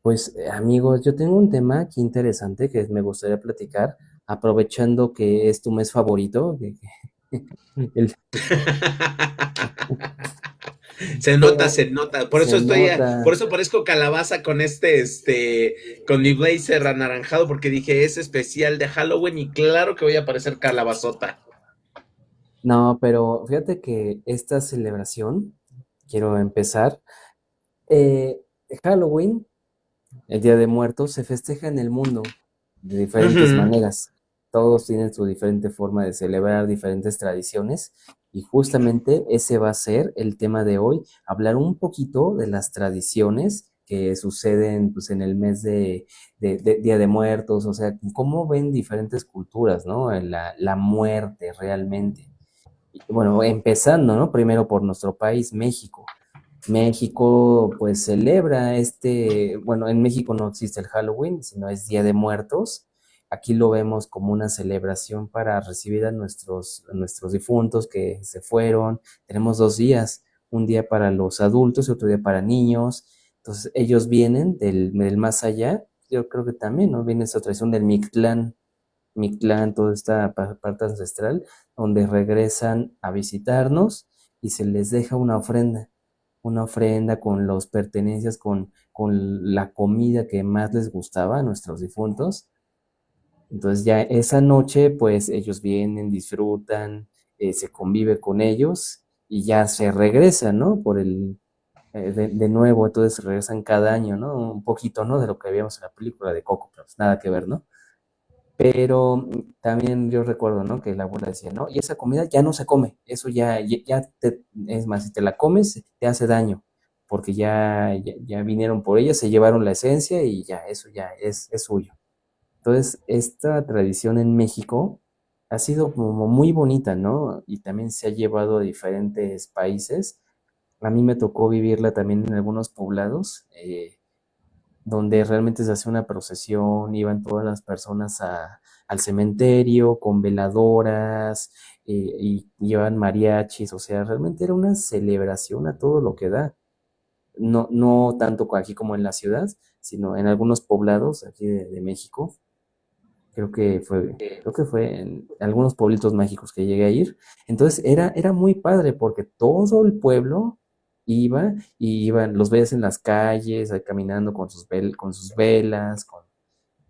Pues amigos, yo tengo un tema aquí interesante que me gustaría platicar, aprovechando que es tu mes favorito. El- Se nota, pero se nota. Por eso se estoy, por nota, eso parezco calabaza con con mi blazer anaranjado, porque dije es especial de Halloween y claro que voy a parecer calabazota. no, pero fíjate que esta celebración, quiero empezar, eh, Halloween, el Día de Muertos, se festeja en el mundo de diferentes Ujú. maneras. Todos tienen su diferente forma de celebrar, diferentes tradiciones, y justamente ese va a ser el tema de hoy, hablar un poquito de las tradiciones que suceden pues, en el mes de Día de Muertos, o sea, cómo ven diferentes culturas, ¿no? La muerte realmente. Y, bueno, empezando, ¿no? Primero por nuestro país, México. México pues celebra bueno, en México no existe el Halloween, sino es Día de Muertos. Aquí lo vemos como una celebración para recibir a nuestros difuntos que se fueron. Tenemos 2 días, un día para los adultos y otro día para niños. Entonces ellos vienen del más allá. Yo creo que también, ¿no? Viene esa tradición del Mictlán, toda esta parte ancestral, donde regresan a visitarnos y se les deja una ofrenda con las pertenencias, con la comida que más les gustaba a nuestros difuntos. Entonces ya esa noche, pues ellos vienen, disfrutan, se convive con ellos y ya se regresan, ¿no? De nuevo, entonces regresan cada año, ¿no? Un poquito, ¿no? De lo que habíamos en la película de Coco, pero pues nada que ver, ¿no? Pero también yo recuerdo, ¿no? Que la abuela decía, no, y esa comida ya no se come, eso es más, si te la comes, te hace daño, porque ya vinieron por ella, se llevaron la esencia y ya, eso ya es suyo. Entonces, esta tradición en México ha sido como muy bonita, ¿no? Y también se ha llevado a diferentes países. A mí me tocó vivirla también en algunos poblados, donde realmente se hace una procesión, iban todas las personas al cementerio con veladoras, y llevan mariachis, o sea, realmente era una celebración a todo lo que da. No, no tanto aquí como en la ciudad, sino en algunos poblados aquí de México. Creo que fue en algunos pueblitos mágicos que llegué a ir. Entonces era muy padre porque todo el pueblo iba y iban, los veías en las calles, ahí caminando con sus velas.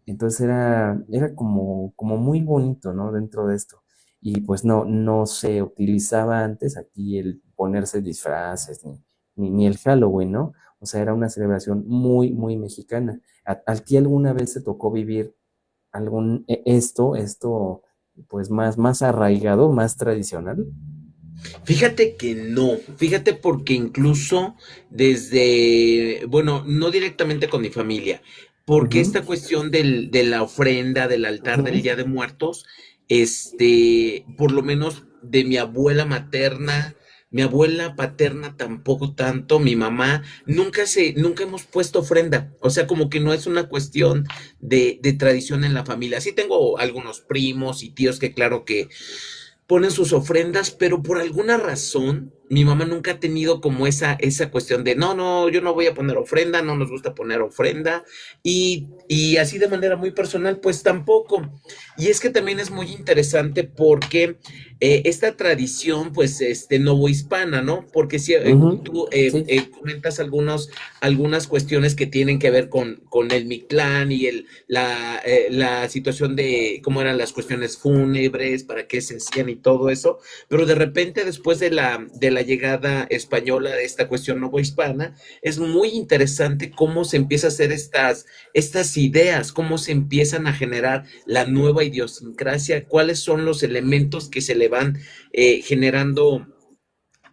Entonces era como muy bonito, ¿no? Dentro de esto. Y pues no se utilizaba antes aquí el ponerse disfraces ni el Halloween, ¿no? O sea, era una celebración muy, muy mexicana. ¿A ti alguna vez te tocó vivir esto, pues más arraigado, más tradicional? Fíjate que no, fíjate porque incluso bueno, no directamente con mi familia, porque Ujú, esta cuestión de la ofrenda, del altar del ujú. Día de Muertos, por lo menos de mi abuela materna, mi abuela paterna tampoco tanto, mi mamá, nunca hemos puesto ofrenda, o sea, como que no es una cuestión de tradición en la familia. Sí tengo algunos primos y tíos que claro que ponen sus ofrendas, pero por alguna razón mi mamá nunca ha tenido como esa cuestión de no, no, yo no voy a poner ofrenda, no nos gusta poner ofrenda, y así de manera muy personal, pues tampoco. Y es que también es muy interesante porque esta tradición, pues, novohispana, ¿no? Porque si Ujú, tú sí. comentas algunas cuestiones que tienen que ver con el Mictlán y la situación de cómo eran las cuestiones fúnebres, para qué se hacían y todo eso, pero de repente después de la llegada española de esta cuestión novohispana, es muy interesante cómo se empieza a hacer estas ideas, cómo se empiezan a generar la nueva idiosincrasia, cuáles son los elementos que se le van generando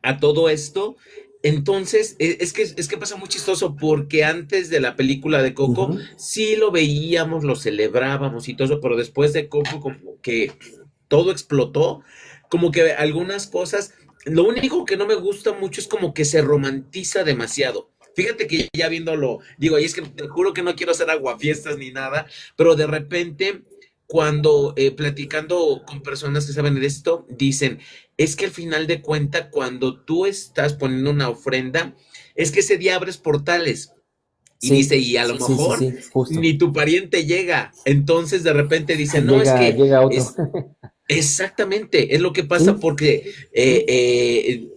a todo esto. Entonces, es que pasa muy chistoso porque antes de la película de Coco, Ujú. sí lo veíamos, lo celebrábamos y todo eso, pero después de Coco, como que todo explotó, como que algunas cosas, lo único que no me gusta mucho es como que se romantiza demasiado. Fíjate que ya viéndolo, digo, y es que te juro que no quiero hacer aguafiestas ni nada, pero de repente, cuando platicando con personas que saben de esto, dicen, es que al final de cuenta, cuando tú estás poniendo una ofrenda, es que ese día abres portales. Y Sí, dice, y a lo sí, sí, mejor sí, justo. ni tu pariente llega. Entonces de repente dice, no, es que Llega otro. es, exactamente, es lo que pasa Sí, porque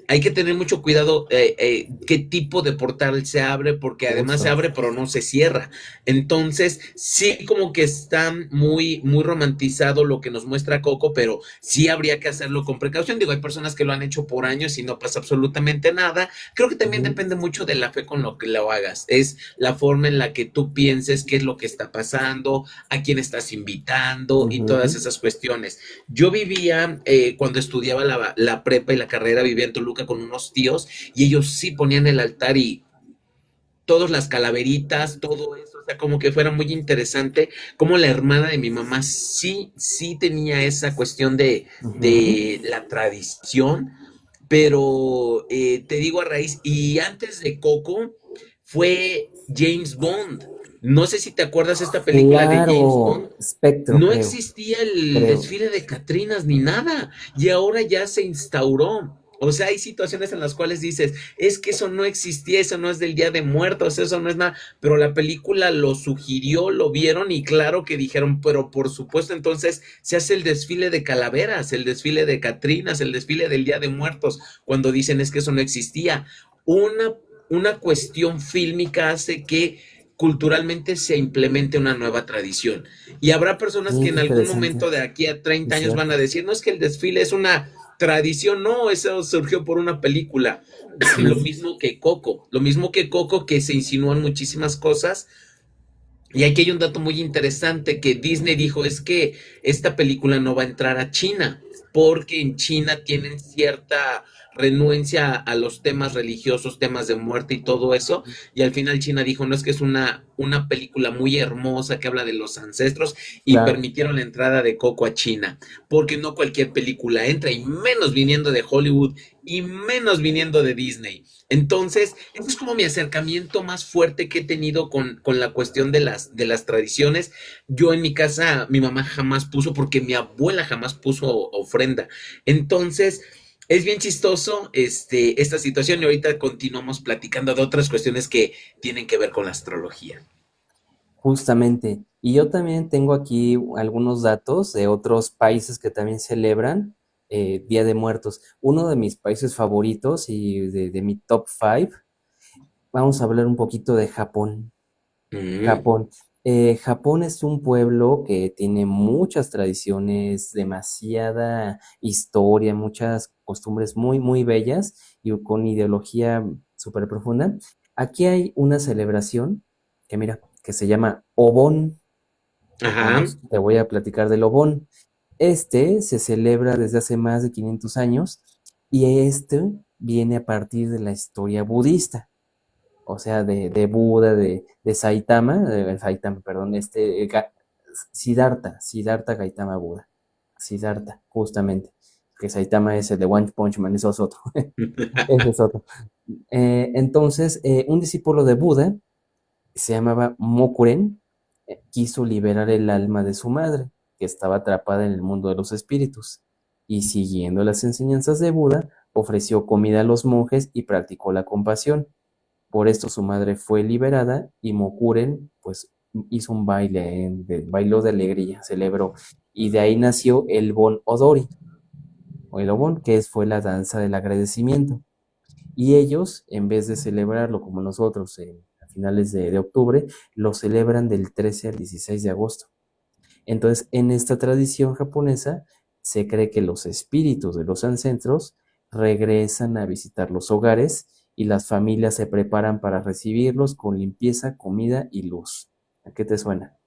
hay que tener mucho cuidado qué tipo de portal se abre, porque además se justo. abre pero no se cierra. Entonces, sí como que está muy, muy romantizado lo que nos muestra Coco, pero sí habría que hacerlo con precaución. Digo, hay personas que lo han hecho por años y no pasa absolutamente nada. Creo que también Ujú, depende mucho de la fe con lo que lo hagas. Es la forma en la que tú pienses qué es lo que está pasando, a quién estás invitando y todas ujú. esas cuestiones. Yo vivía, cuando estudiaba la prepa y la carrera, vivía en Toluca con unos tíos y ellos sí ponían el altar y todas las calaveritas, todo eso, o sea, como que fuera muy interesante, como la hermana de mi mamá sí, sí tenía esa cuestión Ujú. de la tradición, pero te digo a raíz, y antes de Coco fue James Bond. No sé si te acuerdas esta película de James Bond. Claro, espectro, No creo, existía el creo. desfile de Catrinas ni nada, y ahora ya se instauró. O sea, hay situaciones en las cuales dices, es que eso no existía, eso no es del Día de Muertos, eso no es nada, pero la película lo sugirió, lo vieron y claro que dijeron, pero por supuesto entonces se hace el desfile de calaveras, el desfile de Catrinas, el desfile del Día de Muertos, cuando dicen es que eso no existía. Una, una cuestión fílmica hace que culturalmente se implemente una nueva tradición. Y habrá personas Sí, que qué en algún interesante, momento de aquí a sí, 30 años van a cierto. decir, no es que el desfile es una tradición, no, eso surgió por una película. Lo Sí, mismo que Coco, lo mismo que Coco, que se insinúan muchísimas cosas. Y aquí hay un dato muy interesante que Disney dijo, es que esta película no va a entrar a China, porque en China tienen cierta renuencia a los temas religiosos, temas de muerte y todo eso, y al final China dijo, no es que es una película muy hermosa que habla de los ancestros, y claro. permitieron la entrada de Coco a China, porque no cualquier película entra, y menos viniendo de Hollywood, y menos viniendo de Disney. Entonces, ese es como mi acercamiento más fuerte que he tenido con la cuestión de las tradiciones. Yo en mi casa, mi mamá jamás puso, porque mi abuela jamás puso ofrenda. Entonces, es bien chistoso esta situación y ahorita continuamos platicando de otras cuestiones que tienen que ver con la astrología. Justamente. Y yo también tengo aquí algunos datos de otros países que también celebran Día de Muertos. Uno de mis países favoritos y de mi top five, vamos a hablar un poquito de Japón. Mm, Japón. Japón es un pueblo que tiene muchas tradiciones, demasiada historia, muchas costumbres muy, muy bellas y con ideología súper profunda. Aquí hay una celebración que mira, que se llama Obon. ajá. Vamos, te voy a platicar del Obon. Este se celebra desde hace más de 500 años y este viene a partir de la historia budista, o sea, de Buda, de Saitama, Saitama, perdón, Siddhartha Gautama Buda, Siddhartha, justamente, que Saitama es el de One Punch Man, eso es otro, ese es otro. Entonces, un discípulo de Buda, se llamaba Mokuren, quiso liberar el alma de su madre, que estaba atrapada en el mundo de los espíritus, y siguiendo las enseñanzas de Buda, ofreció comida a los monjes y practicó la compasión. Por esto su madre fue liberada y Mokuren pues hizo un baile, bailó de alegría, celebró. Y de ahí nació el Bon Odori, o el Obon, fue la danza del agradecimiento. Y ellos, en vez de celebrarlo como nosotros a finales de octubre, lo celebran del 13 al 16 de agosto. Entonces, en esta tradición japonesa, se cree que los espíritus de los ancestros regresan a visitar los hogares y las familias se preparan para recibirlos con limpieza, comida y luz. ¿A qué te suena?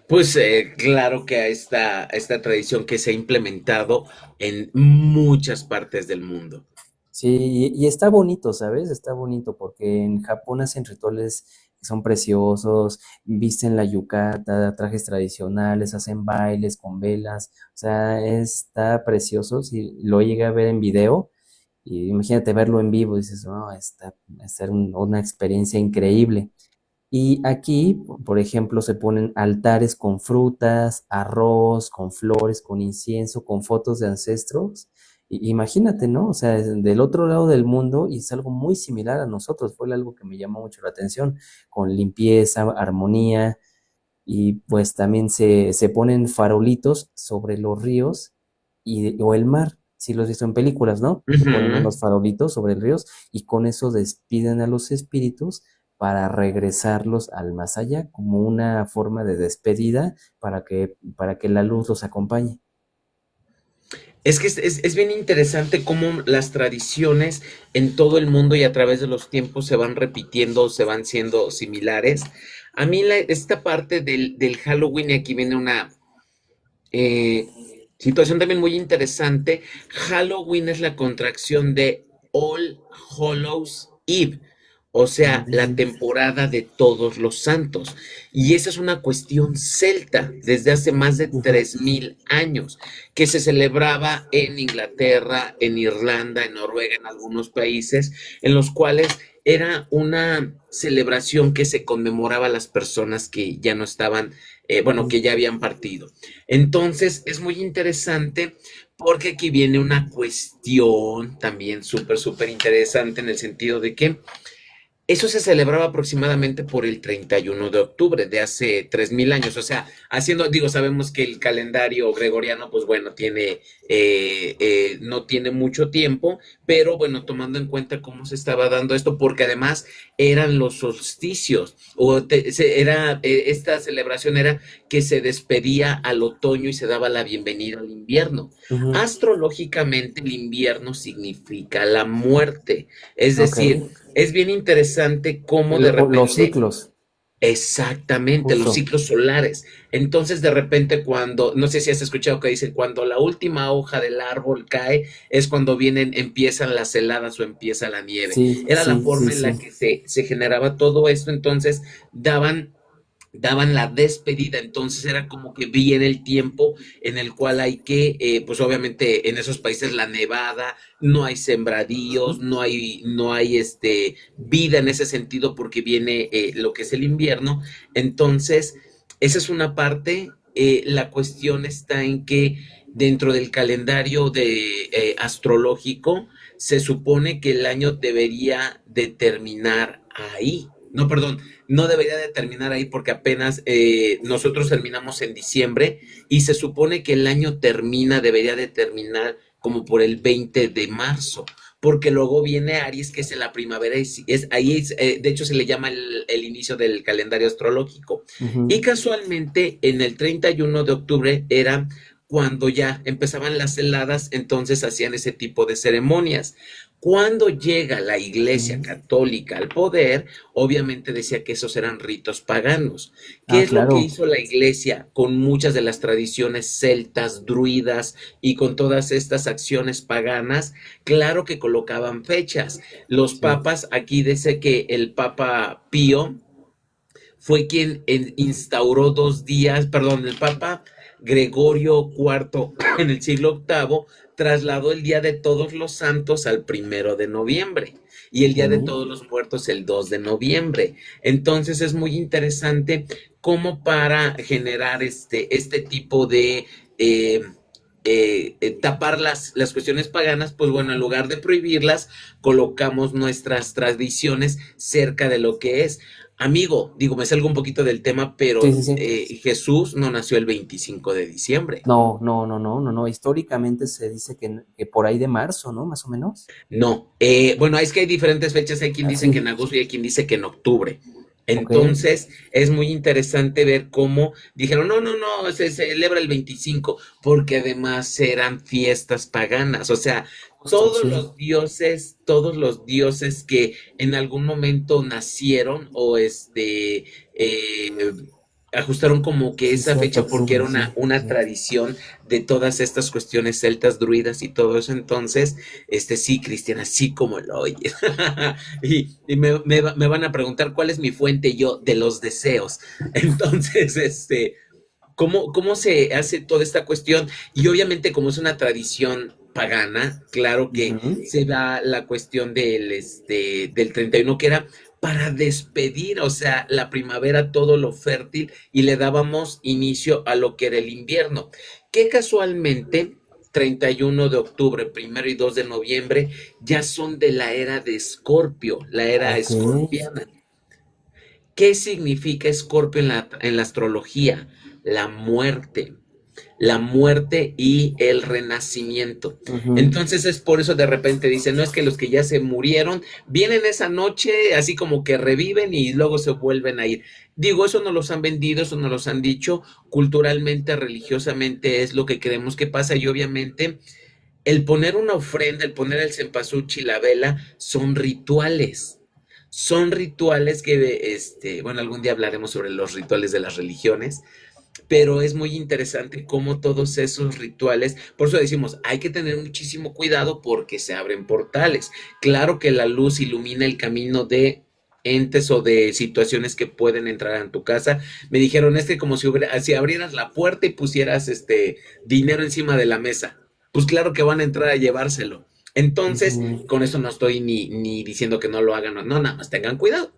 Pues claro que a esta tradición que se ha implementado en muchas partes del mundo. Sí, y está bonito, ¿sabes? Está bonito porque en Japón hacen rituales que son preciosos, visten la yukata, trajes tradicionales, hacen bailes con velas, o sea, está precioso. Si lo llegué a ver en video, y imagínate verlo en vivo, dices, no, va a ser una experiencia increíble. Y aquí, por ejemplo, se ponen altares con frutas, arroz, con flores, con incienso, con fotos de ancestros Imagínate, ¿no? O sea, es del otro lado del mundo y es algo muy similar a nosotros. Fue algo que me llamó mucho la atención, con limpieza, armonía y pues también se ponen farolitos sobre los ríos o el mar. Si los has visto en películas, ¿no? Se ponen Ujú. unos farolitos sobre el ríos y con eso despiden a los espíritus para regresarlos al más allá, como una forma de despedida para que la luz los acompañe. Es que es bien interesante cómo las tradiciones en todo el mundo y a través de los tiempos se van repitiendo, se van siendo similares. A mí esta parte del Halloween, y aquí viene una eh, situación también muy interesante. Halloween es la contracción de All Hallows Eve, o sea, la Mm, temporada de todos los santos. Y esa es una cuestión celta desde hace más de ujú, 3000 años, que se celebraba en Inglaterra, en Irlanda, en Noruega, en algunos países, en los cuales era una celebración que se conmemoraba a las personas que ya no estaban, bueno, ujú. que ya habían partido. Entonces, es muy interesante porque aquí viene una cuestión también súper interesante en el sentido de que eso se celebraba aproximadamente por el 31 de octubre de hace 3000 años, o sea, haciendo, digo, sabemos que el calendario gregoriano, pues bueno, no tiene mucho tiempo, pero bueno, tomando en cuenta cómo se estaba dando esto, porque además eran los solsticios, esta celebración era que se despedía al otoño y se daba la bienvenida al invierno. Ujú. Astrológicamente, el invierno significa la muerte, es Ok. decir, es bien interesante cómo de Los repente, ciclos, exactamente, los justo. ciclos solares. Entonces, de repente, cuando, no sé si has escuchado que dicen, cuando la última hoja del árbol cae, es cuando empiezan las heladas o empieza la nieve. Sí, Era la sí, sí, forma en la sí. que se generaba todo esto, entonces daban la despedida, entonces era como que viene el tiempo en el cual hay que, pues obviamente en esos países la nevada, no hay sembradíos, Ujú. no hay vida en ese sentido porque viene lo que es el invierno, entonces esa es una parte, la cuestión está en que dentro del calendario astrológico se supone que el año debería de terminar ahí. No, perdón, no debería de terminar ahí porque apenas nosotros terminamos en diciembre y se supone que el año debería de terminar como por el 20 de marzo, porque luego viene Aries, que es en la primavera, y de hecho se le llama el inicio del calendario astrológico. Y Ujú. casualmente en el 31 de octubre era cuando ya empezaban las heladas, entonces hacían ese tipo de ceremonias. Cuando llega la Iglesia Ujú. Católica al poder, obviamente decía que esos eran ritos paganos. ¿Qué Ah, es lo que claro. hizo la iglesia con muchas de las tradiciones celtas, druidas y con todas estas acciones paganas? Claro que colocaban fechas. Los Sí. papas, aquí dice que el Papa Pío fue quien instauró 2 días, perdón, el Papa Gregorio IV en el siglo octavo trasladó el Día de Todos los Santos al 1 de noviembre y el Ok. Día de Todos los Muertos el 2 de noviembre. Entonces es muy interesante cómo para generar este tipo de tapar las cuestiones paganas, pues bueno, en lugar de prohibirlas, colocamos nuestras tradiciones cerca de lo que es. Amigo, digo, me salgo un poquito del tema, Sí, pero sí, sí. Jesús no nació el 25 de diciembre. No, no, no, no, no, no. Históricamente se dice que por ahí de marzo, ¿no? Más o menos. No, bueno, es que hay diferentes fechas, hay quien dice que en Así. agosto y hay quien dice que en octubre. Ok. Entonces, es muy interesante ver cómo dijeron, no, no, no, se celebra el 25 porque además eran fiestas paganas, o sea, Justo, sí. todos los dioses que en algún momento nacieron o ajustaron como que Sí, esa cierto, fecha porque era octubre, sí. una Sí. tradición de todas estas cuestiones celtas, druidas y todo eso. Entonces, sí, Cristian, así como lo oyes. y me van a preguntar cuál es mi fuente yo de los deseos. Entonces, ¿cómo se hace toda esta cuestión? Y obviamente, como es una tradición pagana, claro que Ujú. se da la cuestión del 31 que era para despedir, o sea, la primavera, todo lo fértil, y le dábamos inicio a lo que era el invierno, que casualmente 31 de octubre, 1 y 2 de noviembre, ya son de la era de Escorpio, la era Ok. escorpiana. ¿Qué significa Escorpio en la astrología? La muerte, la muerte y el renacimiento. Ujú, Entonces es por eso de repente dicen, no es que los que ya se murieron vienen esa noche, así como que reviven y luego se vuelven a ir. Digo, eso no los han vendido, eso no los han dicho, culturalmente, religiosamente es lo que creemos que pasa y obviamente el poner una ofrenda, el poner el cempasúchil, la vela, son rituales. Son rituales que, bueno, algún día hablaremos sobre los rituales de las religiones, pero es muy interesante cómo todos esos rituales, por eso decimos, hay que tener muchísimo cuidado porque se abren portales. Claro que la luz ilumina el camino de entes o de situaciones que pueden entrar en tu casa. Me dijeron, es que como si abrieras la puerta y pusieras dinero encima de la mesa. Pues claro que van a entrar a llevárselo. Entonces, ujú. con eso no estoy ni diciendo que no lo hagan, no, nada más tengan cuidado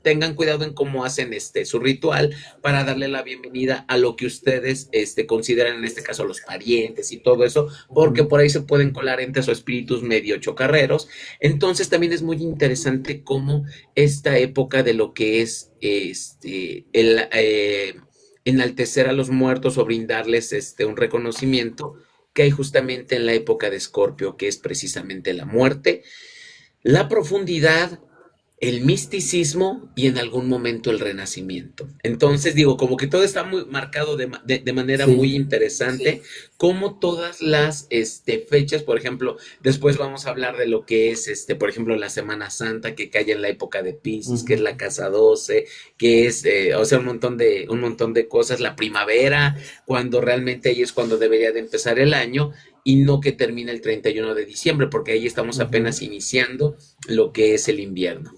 en cómo hacen su ritual para darle la bienvenida a lo que ustedes consideran, en este caso, los parientes y todo eso, porque Ujú. por ahí se pueden colar entes o espíritus medio chocarreros. Entonces también es muy interesante cómo esta época de lo que es el enaltecer a los muertos o brindarles un reconocimiento que hay justamente en la época de Escorpio, que es precisamente la muerte, la profundidad, el misticismo y en algún momento el renacimiento. Entonces, digo, como que todo está muy marcado de manera muy Sí. interesante, como todas las fechas, por ejemplo, después vamos a hablar de lo que es, por ejemplo, la Semana Santa, que cae en la época de Pisces, que es Ujú, la casa 12, que es, o sea, un montón de cosas, la primavera, cuando realmente ahí es cuando debería de empezar el año, y no que termine el 31 de diciembre, porque ahí estamos apenas ujú. iniciando lo que es el invierno.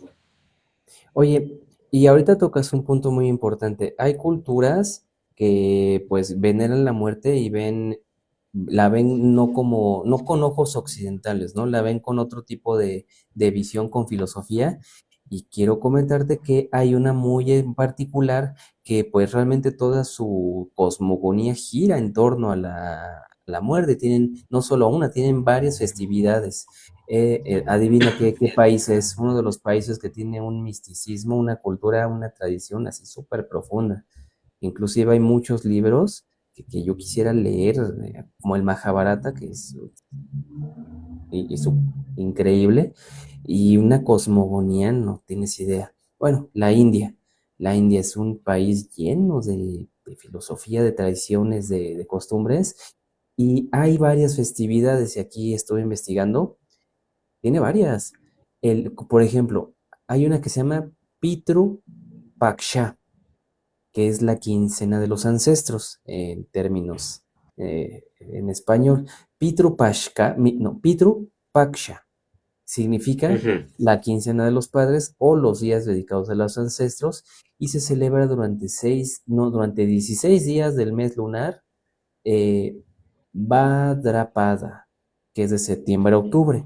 Oye, y ahorita tocas un punto muy importante. Hay culturas que pues veneran la muerte y la ven no como, no con ojos occidentales, ¿no? La ven con otro tipo de visión, con filosofía. Y quiero comentarte que hay una muy en particular que pues realmente toda su cosmogonía gira en torno a la muerte. Tienen no solo una, tienen varias festividades. Adivina qué país es, uno de los países que tiene un misticismo, una cultura, una tradición así súper profunda. Inclusive hay muchos libros que yo quisiera leer, como el Mahabharata, que es increíble, y una cosmogonía, no tienes idea. Bueno, la India. La India es un país lleno de filosofía, de tradiciones, de costumbres, y hay varias festividades, y aquí estuve investigando. Tiene varias. Por ejemplo, hay una que se llama Pitru Paksha, que es la quincena de los ancestros en términos en español. Pitru Pashka, no, Pitru Paksha significa Ujú. la quincena de los padres o los días dedicados a los ancestros y se celebra durante no, durante 16 días del mes lunar eh, Bhadrapada, que es de septiembre a octubre.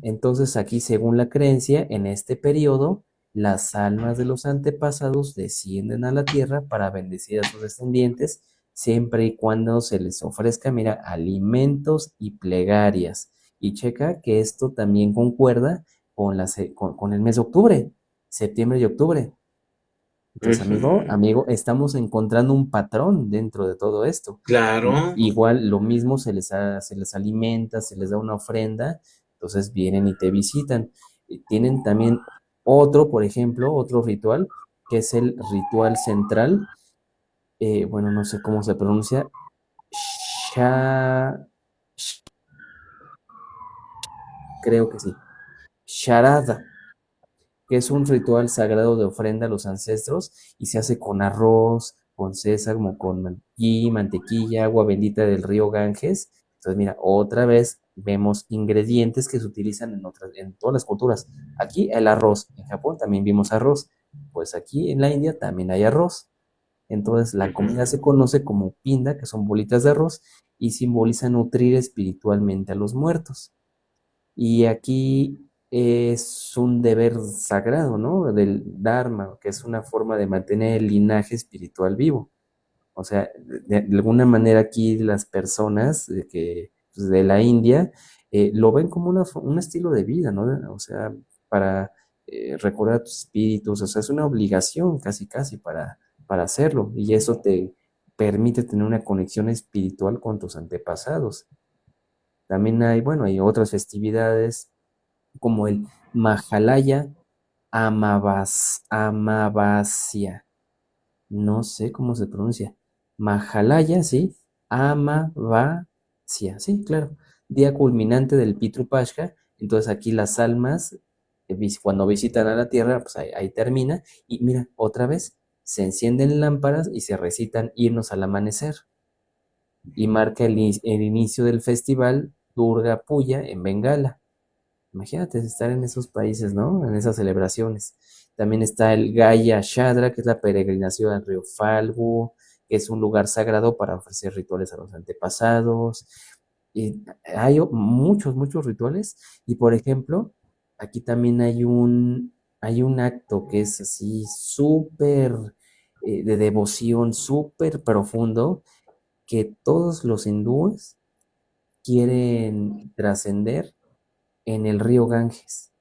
Entonces aquí, según la creencia, en este periodo, las almas de los antepasados descienden a la tierra para bendecir a sus descendientes, siempre y cuando se les ofrezca, mira, alimentos y plegarias. Y checa que esto también concuerda con el mes de octubre, septiembre y octubre. Entonces, Ujú. estamos encontrando un patrón dentro de todo esto. Claro. Igual lo mismo se les alimenta, se les da una ofrenda, entonces vienen y te visitan. Y tienen también otro, por ejemplo, otro ritual, que es el ritual central, bueno, no sé cómo se pronuncia, Sha, creo que sí, Sharada, que es un ritual sagrado de ofrenda a los ancestros y se hace con arroz, con sésamo, con ghee, mantequilla, agua bendita del río Ganges. Entonces, mira, otra vez vemos ingredientes que se utilizan en todas las culturas. Aquí el arroz, en Japón también vimos arroz, pues aquí en la India también hay arroz. Entonces, la Ujú. comida se conoce como pinda, que son bolitas de arroz, y simboliza nutrir espiritualmente a los muertos. Y aquí es un deber sagrado, ¿no? Del Dharma, que es una forma de mantener el linaje espiritual vivo. O sea, de alguna manera aquí las personas que pues, de la India, lo ven como un estilo de vida, ¿no? O sea, para recordar a tus espíritus, o sea, es una obligación casi, casi para hacerlo, y eso te permite tener una conexión espiritual con tus antepasados. También hay, bueno, hay otras festividades como el Mahalaya Amavasya, no sé cómo se pronuncia. Mahalaya, sí. Amavasya, sí, claro. Día culminante del Pitru Pashka. Entonces aquí las almas, cuando visitan a la tierra, pues ahí termina. Y mira, otra vez, se encienden lámparas y se recitan himnos al amanecer. Y marca el inicio del festival Durga Puya en Bengala. Imagínate estar en esos países, ¿no? En esas celebraciones. También está el Gaya Shadra, que es la peregrinación al río Falgu, que es un lugar sagrado para ofrecer rituales a los antepasados. Y hay muchos, muchos rituales. Y por ejemplo, aquí también hay un acto que es así súper de devoción, súper profundo, que todos los hindúes quieren trascender en el río Ganges.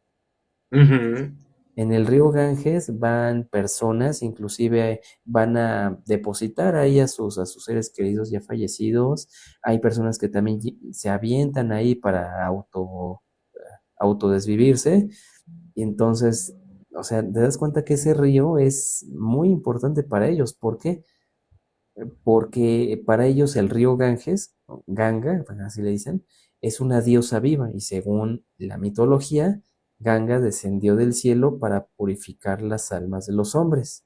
Ujú. En el río Ganges van personas, inclusive van a depositar ahí a sus seres queridos ya fallecidos. Hay personas que también se avientan ahí para autodesvivirse. Y entonces, o sea, te das cuenta que ese río es muy importante para ellos. ¿Por qué? Porque para ellos el río Ganges, o Ganga, bueno, así le dicen, es una diosa viva y según la mitología, Ganga descendió del cielo para purificar las almas de los hombres.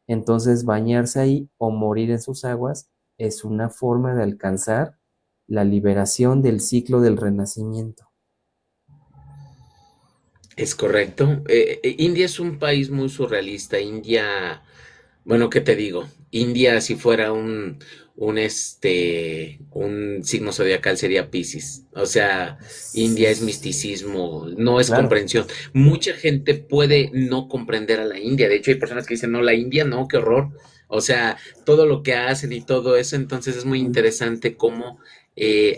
Entonces, bañarse ahí o morir en sus aguas es una forma de alcanzar la liberación del ciclo del renacimiento. Es correcto. India es un país muy surrealista. India, bueno, ¿qué te digo? India, si fuera un signo zodiacal sería Piscis. O sea, India es misticismo, no es Claro. comprensión. Mucha gente puede no comprender a la India. De hecho, hay personas que dicen, no, la India, no, qué horror. O sea, todo lo que hacen y todo eso, entonces es muy Mm. interesante cómo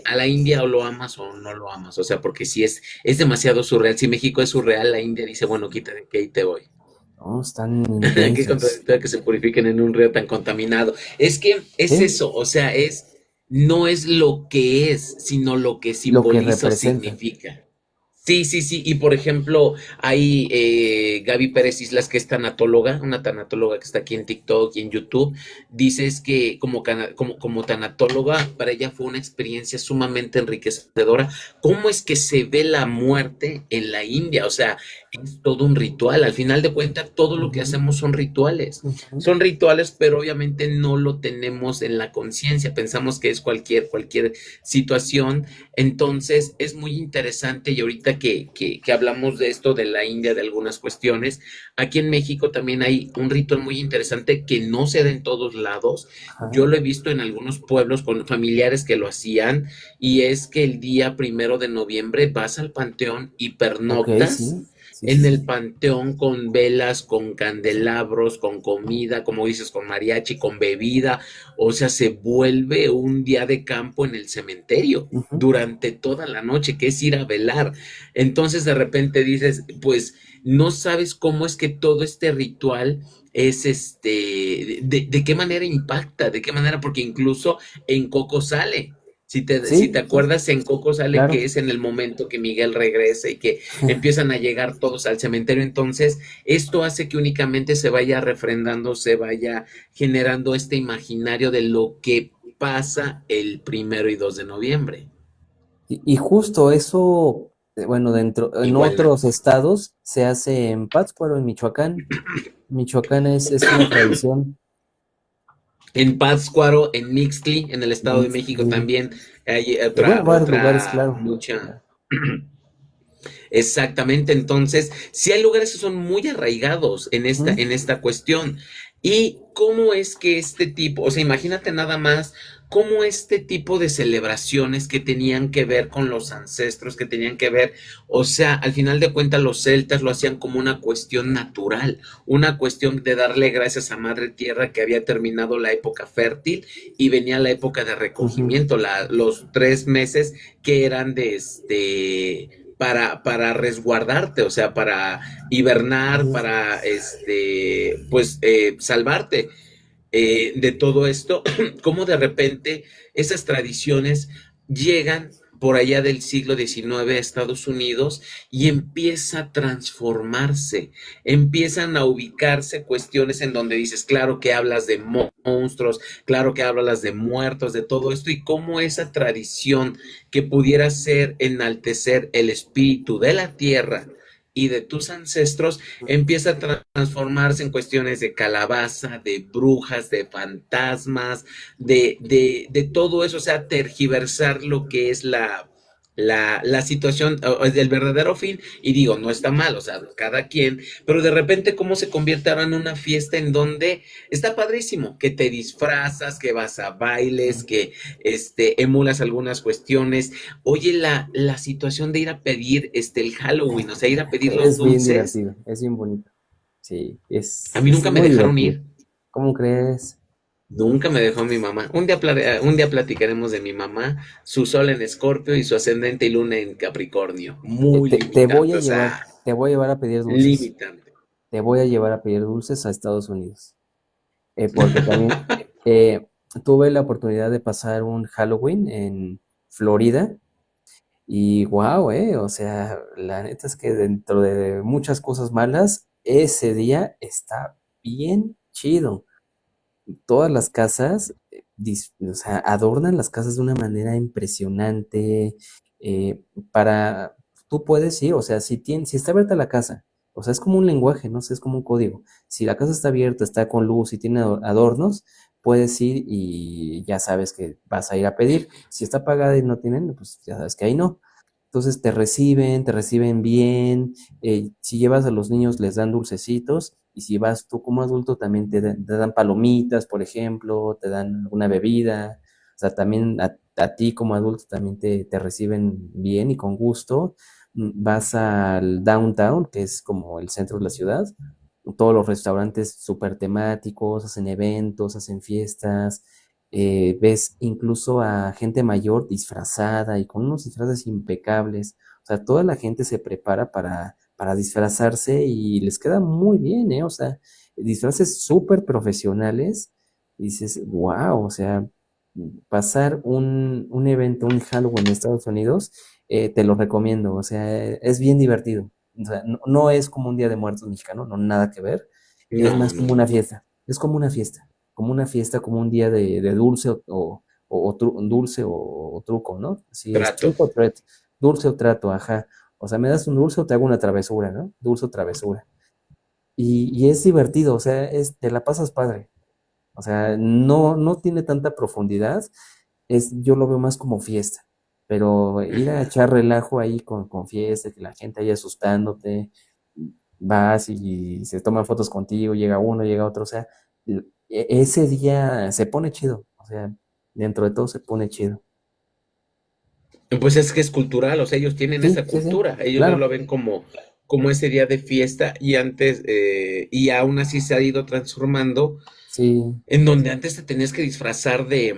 a la India o lo amas o no lo amas. O sea, porque si es demasiado surreal. Si México es surreal, la India dice, bueno, quítate que ahí te voy. No, están Qué intensos. contradictorio que se purifiquen en un río tan contaminado. Es que es Sí, eso, o sea, no es lo que es, sino lo que lo que simboliza o representan. significa. Sí, sí, sí. Y por ejemplo, hay Gaby Pérez Islas, que es tanatóloga, una tanatóloga que está aquí en TikTok y en YouTube. Dices que como tanatóloga, para ella fue una experiencia sumamente enriquecedora. ¿Cómo es que se ve la muerte en la India? O sea, es todo un ritual. Al final de cuentas, todo lo que Ujú, hacemos son rituales. ujú. Son rituales, pero obviamente no lo tenemos en la conciencia. Pensamos que es cualquier situación. Entonces es muy interesante y ahorita que hablamos de esto de la India, de algunas cuestiones, aquí en México también hay un ritual muy interesante que no se da en todos lados. Ajá. Yo lo he visto en algunos pueblos con familiares que lo hacían y es que el día 1 de noviembre vas al panteón y Ok, pernoctas sí, sí, sí, en el sí. panteón con velas, con candelabros, con comida, como dices, con mariachi, con bebida, o sea, se vuelve un día de campo en el cementerio Ujú. durante toda la noche, que es ir a velar. Entonces de repente dices, pues no sabes cómo es que todo este ritual es de qué manera impacta, de qué manera, porque incluso en Coco sale. Si te Sí, sí, acuerdas, en Coco sale que claro. es en el momento que Miguel regresa y que empiezan a llegar todos al cementerio. Entonces, esto hace que únicamente se vaya refrendando, se vaya generando este imaginario de lo que pasa el 1 y 2 de noviembre. Y justo eso, bueno, en Iguala. otros estados se hace en Pátzcuaro, en Michoacán. Michoacán es una tradición. En Pátzcuaro, en Mixtli, en el Estado de México Mixli, también hay bueno, otra, varios lugares, otra claro. mucha. Claro. Exactamente, entonces, sí hay lugares que son muy arraigados en esta, Ujú. en esta cuestión. Y cómo es que este tipo, o sea, imagínate nada más cómo este tipo de celebraciones que tenían que ver con los ancestros, que tenían que ver, o sea, al final de cuentas los celtas lo hacían como una cuestión natural, una cuestión de darle gracias a Madre Tierra que había terminado la época fértil y venía la época de Ujú. recogimiento, los 3 meses que eran para resguardarte, o sea, para hibernar, Ujú. para pues salvarte de todo esto, cómo de repente esas tradiciones llegan por allá del siglo XIX a Estados Unidos y empieza a transformarse, empiezan a ubicarse cuestiones en donde dices, claro que hablas de monstruos, claro que hablas de muertos, de todo esto, y cómo esa tradición que pudiera ser enaltecer el espíritu de la tierra y de tus ancestros empieza a transformarse en cuestiones de calabaza, de brujas, de fantasmas, de todo eso, o sea, tergiversar lo que es la situación, el verdadero fin, y digo, no está mal, o sea, cada quien, pero de repente cómo se convierte ahora en una fiesta en donde está padrísimo, que te disfrazas, que vas a bailes, que emulas algunas cuestiones. Oye, la situación de ir a pedir el Halloween, o sea, ir a pedir los Es bien dulces, divertido, es bien bonito. Sí, a mí es nunca me muy dejaron divertido. ir. ¿Cómo crees? Nunca me dejó mi mamá. Un día platicaremos de mi mamá, su sol en Escorpio y su ascendente y luna en Capricornio. Muy Te voy limitante, a o sea, te voy a llevar a pedir dulces. limitante. Te voy a llevar a pedir dulces a Estados Unidos. Porque también eh, tuve la oportunidad de pasar un Halloween en Florida y wow, o sea, la neta es que dentro de muchas cosas malas, ese día está bien chido. Todas las casas, o sea, adornan las casas de una manera impresionante. Para, tú puedes ir, o sea, si está abierta la casa, o sea, es como un lenguaje, no sé, es como un código. Si la casa está abierta, está con luz y tiene adornos, puedes ir y ya sabes que vas a ir a pedir. Si está apagada y no tienen, pues ya sabes que ahí no. Entonces te reciben bien. Si llevas a los niños, les dan dulcecitos. Y si vas tú como adulto, también te dan palomitas, por ejemplo, te dan una bebida. O sea, también a ti como adulto también te reciben bien y con gusto. Vas al downtown, que es como el centro de la ciudad. Todos los restaurantes súper temáticos, hacen eventos, hacen fiestas. Ves incluso a gente mayor disfrazada y con unos disfraces impecables. O sea, toda la gente se prepara para disfrazarse y les queda muy bien, ¿eh? O sea, disfraces súper profesionales. Y dices, wow, o sea, pasar un evento, un Halloween en Estados Unidos, te lo recomiendo. O sea, es bien divertido. O sea, no es como un Día de Muertos mexicano, no nada que ver. Es No, más no, como una no. fiesta. Es como una fiesta, como un día de dulce dulce o truco, ¿no? Si es Trato. trick or treat, dulce o trato, ajá. O sea, me das un dulce o te hago una travesura, ¿no? Dulce o travesura. Y es divertido, o sea, te la pasas padre. O sea, no tiene tanta profundidad, yo lo veo más como fiesta. Pero ir a echar relajo ahí con fiesta, que la gente ahí asustándote, vas y se toman fotos contigo, llega uno, llega otro, o sea, ese día se pone chido, o sea, dentro de todo se pone chido. Pues es que es cultural, o sea, ellos tienen Sí, esa sí, sí, cultura, ellos no claro, lo ven como ese día de fiesta y antes, y aún así se ha ido transformando, sí. en donde antes te tenías que disfrazar de,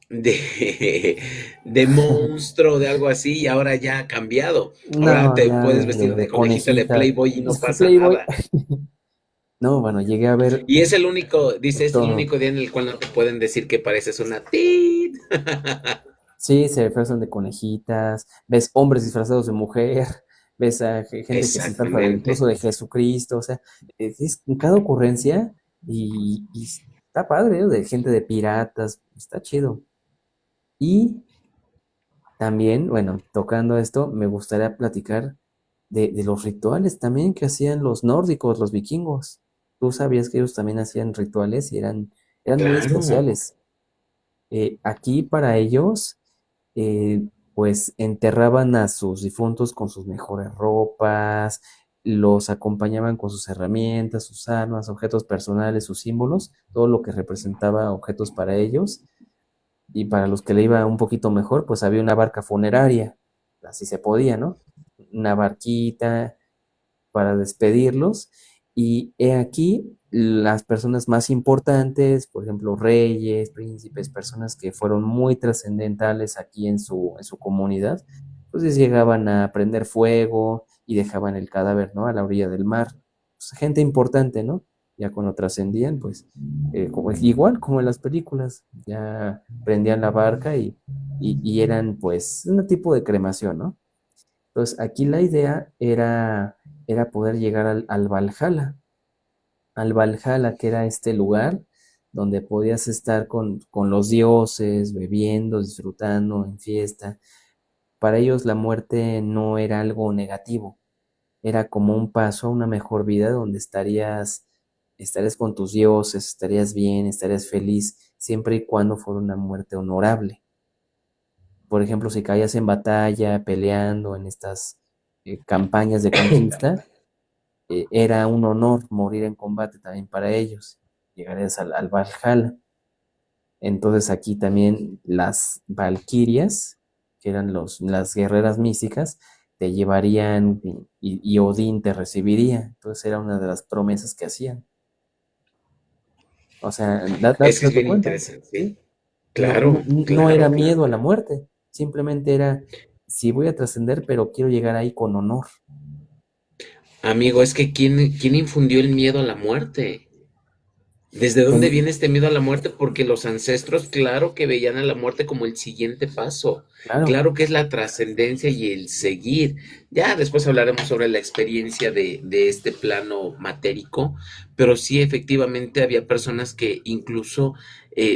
de monstruo, de algo así, y ahora ya ha cambiado. Ahora No, te ya puedes vestir de de conejita de conejita, Playboy y no pasa Playboy. nada. No, bueno, llegué a ver Y es el único, dice, es el todo. único día en el cual no te pueden decir que pareces una tit. Sí, se disfrazan de conejitas, ves hombres disfrazados de mujer, ves a gente que se disfraza Exactamente. incluso de Jesucristo, o sea, es cada ocurrencia y está padre, ¿no? De gente de piratas, está chido. Y también, bueno, tocando esto, me gustaría platicar de los rituales también que hacían los nórdicos, los vikingos. ¿Tú sabías que ellos también hacían rituales y eran muy Claro. especiales? Aquí para ellos, pues enterraban a sus difuntos con sus mejores ropas, los acompañaban con sus herramientas, sus armas, objetos personales, sus símbolos, todo lo que representaba objetos para ellos. Y para los que le iba un poquito mejor, pues había una barca funeraria, así se podía, ¿no? Una barquita para despedirlos. Y he aquí las personas más importantes, por ejemplo, reyes, príncipes, personas que fueron muy trascendentales aquí en su comunidad, pues llegaban a prender fuego y dejaban el cadáver, ¿no? A la orilla del mar. Pues, gente importante, ¿no? Ya cuando trascendían, pues como, igual como en las películas, ya prendían la barca y eran pues un tipo de cremación, ¿no? Entonces aquí la idea era poder llegar al Valhalla, que era este lugar donde podías estar con los dioses, bebiendo, disfrutando, en fiesta. Para ellos la muerte no era algo negativo, era como un paso a una mejor vida donde estarías con tus dioses, estarías bien, estarías feliz, siempre y cuando fuera una muerte honorable. Por ejemplo, si caías en batalla, peleando en estas campañas de conquista, era un honor morir en combate también para ellos. Llegarías al Valhalla. Entonces aquí también las valquirias, que eran las guerreras místicas, te llevarían y Odín te recibiría. Entonces era una de las promesas que hacían. O sea, Es que es date bien cuenta, interesante, ¿sí? no, no, Claro, no era claro, miedo a claro. la muerte, simplemente era, sí voy a trascender, pero quiero llegar ahí con honor. Amigo, es que ¿quién infundió el miedo a la muerte? ¿Desde Pues, dónde viene este miedo a la muerte? Porque los ancestros, claro que veían a la muerte como el siguiente paso. claro. Claro que es la trascendencia y el seguir. Ya después hablaremos sobre la experiencia de este plano matérico, pero sí efectivamente había personas que incluso,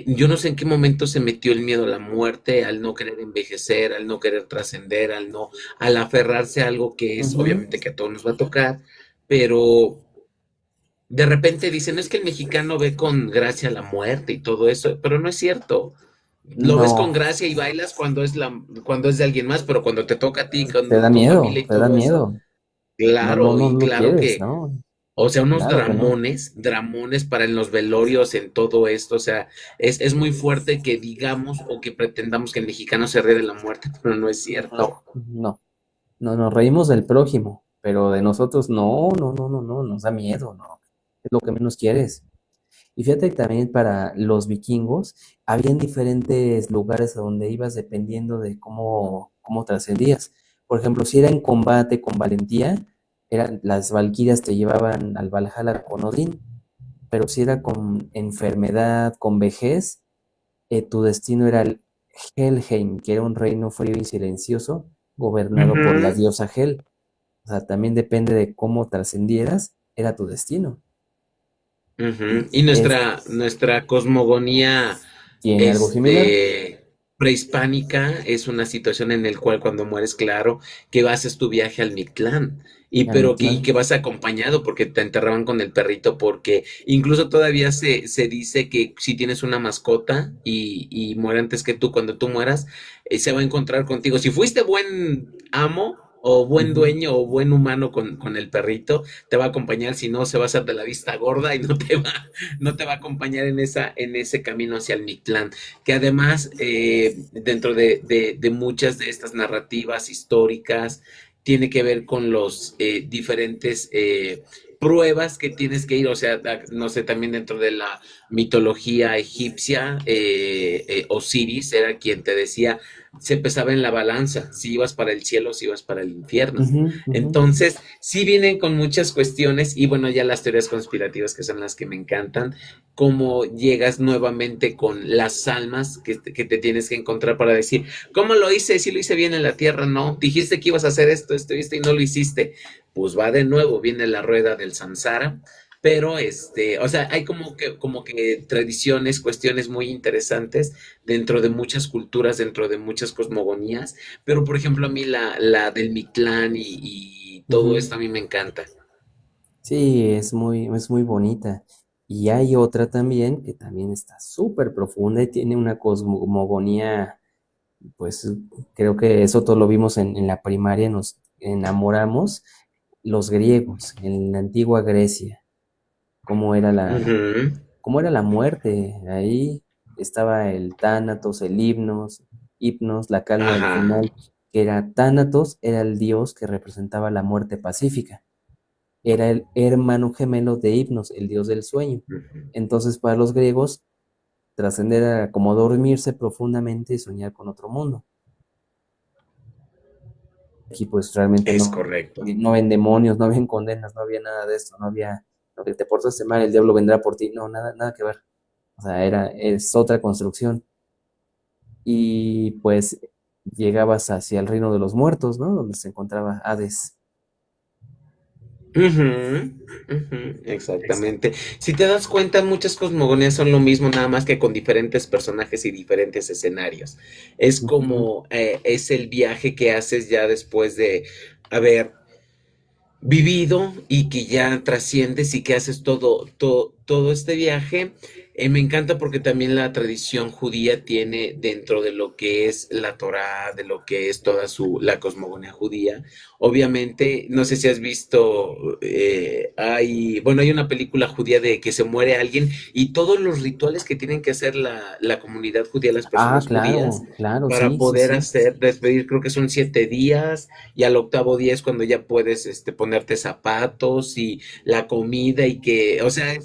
yo no sé en qué momento se metió el miedo a la muerte, al no querer envejecer, al no querer trascender, al aferrarse a algo que es Ujú. obviamente que a todos nos va a tocar, pero de repente dicen, es que el mexicano ve con gracia la muerte y todo eso, pero no es cierto. Lo ves con No, gracia y bailas cuando es de alguien más, pero cuando te toca a ti con tu familia y te da todo eso, miedo. No, no, claro, no y lo claro quieres, que, ¿no? o sea, unos Claro que no. dramones para en los velorios, en todo esto, o sea, es muy fuerte que digamos o que pretendamos que el mexicano se ríe de la muerte, pero no es cierto. No, no. No, nos reímos del prójimo, pero de nosotros no, no, no, no, no, nos da miedo, no. Es lo que menos quieres. Y fíjate que también para los vikingos habían diferentes lugares a donde ibas dependiendo de cómo trascendías. Por ejemplo, si era en combate con valentía, las valquirias te llevaban al Valhalla con Odín, pero si era con enfermedad, con vejez, tu destino era el Helheim, que era un reino frío y silencioso, gobernado por la Ujú, diosa Hel. O sea, también depende de cómo trascendieras, era tu destino. ujú. Y Y es, nuestra cosmogonía tiene algo similar. este, prehispánica es una situación en el cual cuando mueres, claro, que haces tu viaje al Mictlán. Y que Almitlán. vas acompañado porque te enterraban con el perrito, porque incluso todavía se dice que si tienes una mascota y muere antes que tú, cuando tú mueras, se va a encontrar contigo. Si fuiste buen amo o buen Ujú, dueño o buen humano con el perrito, te va a acompañar, si no, se va a hacer de la vista gorda y no te va a acompañar en ese camino hacia el Mictlán, que además dentro de muchas de estas narrativas históricas tiene que ver con los diferentes pruebas que tienes que ir, o sea, no sé, también dentro de la mitología egipcia, Osiris era quien te decía, se pesaba en la balanza, si ibas para el cielo, si ibas para el infierno. ujú, ujú. Entonces, sí vienen con muchas cuestiones y bueno, ya las teorías conspirativas que son las que me encantan, cómo llegas nuevamente con las almas que te tienes que encontrar para decir, ¿cómo lo hice? Si lo hice bien en la tierra, no, dijiste que ibas a hacer esto y no lo hiciste. Pues va de nuevo, viene la rueda del samsara, pero o sea, hay como que tradiciones, cuestiones muy interesantes dentro de muchas culturas, dentro de muchas cosmogonías, pero por ejemplo a mí la del Mictlán y todo Ujú. esto a mí me encanta. Sí, es muy bonita. Y hay otra también que también está súper profunda y tiene una cosmogonía, pues creo que eso todo lo vimos en la primaria, nos enamoramos. los griegos, en la antigua Grecia, cómo era Ujú. cómo era la muerte. Ahí estaba el Tánatos, el Hipnos, la calma del Ajá. final, que era Tánatos, era el dios que representaba la muerte pacífica. Era el hermano gemelo de Hipnos, el dios del sueño. Ujú. Entonces, para los griegos, trascender era como dormirse profundamente y soñar con otro mundo. Aquí pues realmente Es no, correcto. no ven demonios, no habían condenas, no había nada de esto, no había, no, que te portaste mal, el diablo vendrá por ti, no, nada, nada que ver. O sea, es otra construcción. Y pues llegabas hacia el reino de los muertos, ¿no? Donde se encontraba Hades. Ujú, ujú, exactamente. Si te das cuenta, muchas cosmogonías son lo mismo, nada más que con diferentes personajes y diferentes escenarios. Es Ujú, como es el viaje que haces ya después de haber vivido y que ya trasciendes y que haces todo este viaje. Me encanta porque también la tradición judía tiene dentro de lo que es la Torá, de lo que es la cosmogonía judía. Obviamente, no sé si has visto, hay una película judía de que se muere alguien y todos los rituales que tienen que hacer la comunidad judía, las ah, personas judías, claro, claro, para sí, sí, poder sí. despedir, creo que son 7 días y al octavo día es cuando ya puedes ponerte zapatos y la comida y que, o sea,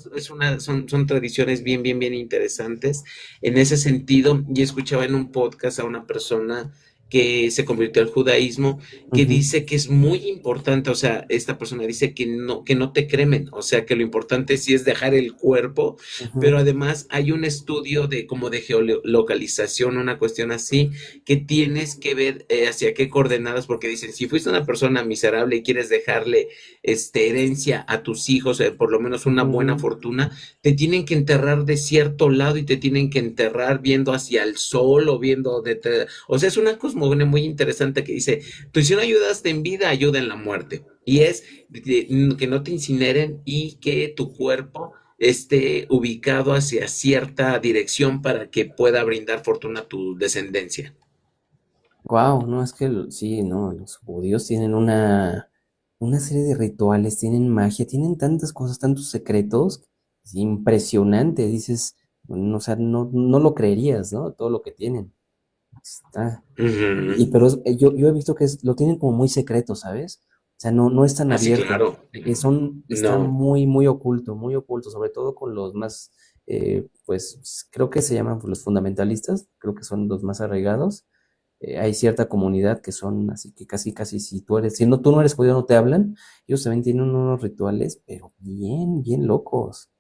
son tradiciones bien interesantes en ese sentido. Y escuchaba en un podcast a una persona que se convirtió al judaísmo, que Ujú, dice que es muy importante, o sea, esta persona dice que no te cremen, o sea, que lo importante sí es dejar el cuerpo, pero ujú, además hay un estudio de como de geolocalización, una cuestión así, que tienes que ver hacia qué coordenadas, porque dicen, si fuiste una persona miserable y quieres dejarle herencia a tus hijos, por lo menos una ujú, buena ujú. fortuna, te tienen que enterrar de cierto lado y te tienen que enterrar viendo hacia el sol o viendo o sea, es una cosmogonía muy interesante que dice, tú si no ayudaste en vida, ayuda en la muerte. Y es que no te incineren y que tu cuerpo esté ubicado hacia cierta dirección para que pueda brindar fortuna a tu descendencia. Guau, no, es que sí, no, los judíos tienen una serie de rituales, tienen magia, tienen tantas cosas, tantos secretos, es impresionante, dices, bueno, o sea, no, no lo creerías, ¿no? Todo lo que tienen. Está. Y Ujú. pero yo he visto que lo tienen como muy secreto, ¿sabes? O sea, no, no es tan Ah, sí, abierto. claro. Está No. muy, muy oculto, sobre todo con los más, pues creo que se llaman los fundamentalistas, creo que son los más arraigados. Hay cierta comunidad que son así que casi, si tú eres, si no, tú no eres judío, no te hablan. Ellos también tienen unos rituales, pero bien locos.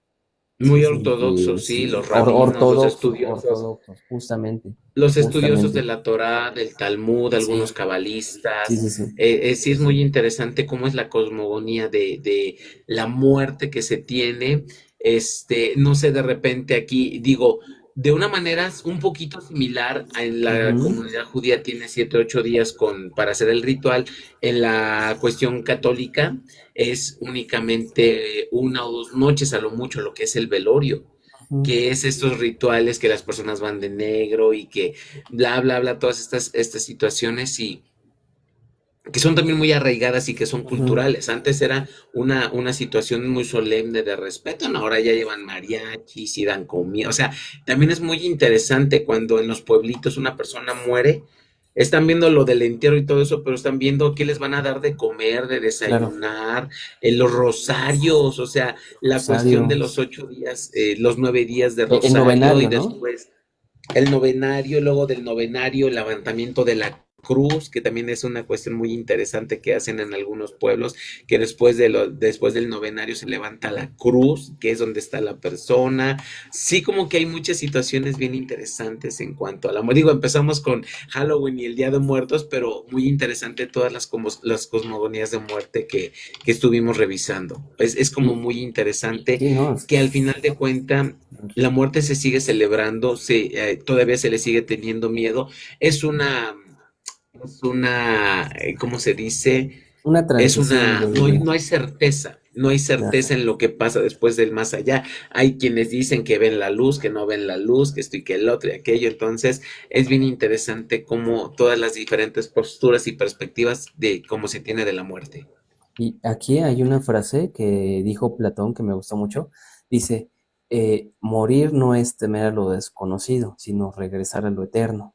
Sí, Muy sí, ortodoxos, sí, sí, los rabinos, ortodoxos, justamente, los estudiosos de justamente. la Torá, del Talmud, algunos Sí, sí, cabalistas. sí, sí. Sí es muy interesante cómo es la cosmogonía de la muerte que se tiene. No sé, de repente aquí digo, de una manera un poquito similar en la Ujú, comunidad judía tiene 7, 8 días para hacer el ritual. En la cuestión católica es únicamente 1 o 2 noches a lo mucho lo que es el velorio, ujú, que es estos rituales que las personas van de negro y que bla, todas estas situaciones y que son también muy arraigadas y que son ujú. culturales. Antes era una situación muy solemne de respeto, no, ahora ya llevan mariachis y dan comida. O sea, también es muy interesante cuando en los pueblitos una persona muere, están viendo lo del entierro y todo eso, pero están viendo qué les van a dar de comer, de Claro, desayunar, los rosarios, o sea, la cuestión de rosario. los 8 días, los 9 días de El rosario y novenario, ¿no? después el novenario, luego del novenario, el levantamiento de la cruz, que también es una cuestión muy interesante que hacen en algunos pueblos, que después del novenario se levanta la cruz, que es donde está la persona. Sí, como que hay muchas situaciones bien interesantes en cuanto a la muerte. Digo, empezamos con Halloween y el Día de Muertos, pero muy interesante todas las cosmogonías de muerte que estuvimos revisando. Es como Y muy interesante sí, no, que al final de cuentas la muerte se sigue celebrando, todavía se le sigue teniendo miedo. Es ¿cómo se dice? una transición No hay certeza, no hay ya. certeza en lo que pasa después del más allá. Hay quienes dicen que ven la luz, que no ven la luz, que esto y que el otro y aquello. Entonces, es bien interesante cómo todas las diferentes posturas y perspectivas de cómo se tiene de la muerte. Y aquí hay una frase que dijo Platón que me gustó mucho. Dice, morir no es temer a lo desconocido, sino regresar a lo eterno.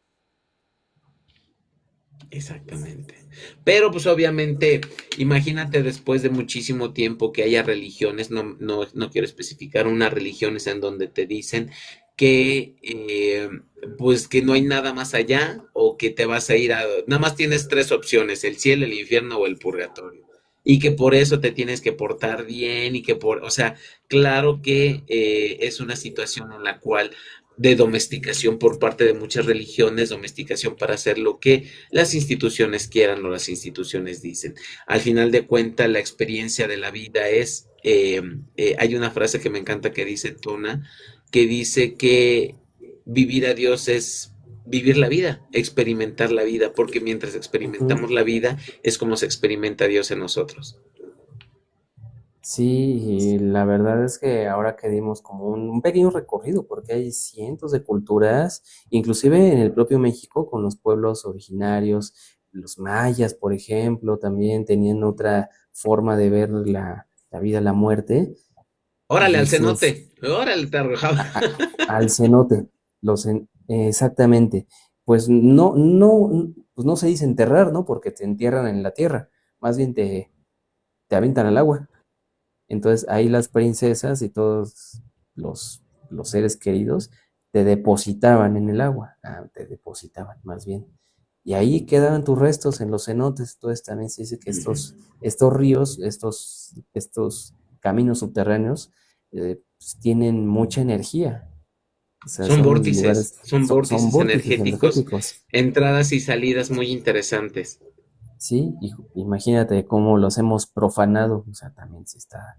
Exactamente. Pero pues obviamente, imagínate después de muchísimo tiempo que haya religiones, no quiero especificar unas religiones en donde te dicen que pues que no hay nada más allá o que te vas a ir a, nada más tienes tres opciones, el cielo, el infierno o el purgatorio. Y que por eso te tienes que portar bien y que por, o sea, claro que es una situación en la cual de domesticación por parte de muchas religiones, domesticación para hacer lo que las instituciones quieran o las instituciones dicen. Al final de cuentas, la experiencia de la vida es, hay una frase que me encanta que dice Tona, que dice que vivir a Dios es vivir la vida, experimentar la vida, porque mientras Ujú. experimentamos la vida es como se experimenta Dios en nosotros. Sí, y la verdad es que ahora que dimos como un pequeño recorrido, porque hay cientos de culturas, inclusive en el propio México, con los pueblos originarios, los mayas, por ejemplo, también tenían otra forma de ver la vida, la muerte, y Órale al dices, cenote, órale te arrojaba. a- a- al cenote, exactamente, pues no se dice enterrar, ¿no? Porque te entierran en la tierra, más bien te aventan al agua. Entonces ahí las princesas y todos los seres queridos te depositaban en el agua, te depositaban más bien. Y ahí quedaban tus restos en los cenotes. Entonces también se dice que estos ríos, estos caminos subterráneos, pues, tienen mucha energía. O sea, son lugares, Son son vórtices vórtices energéticos, energéticos. entradas y salidas muy interesantes. Sí, y imagínate cómo los hemos profanado. O sea, también se está.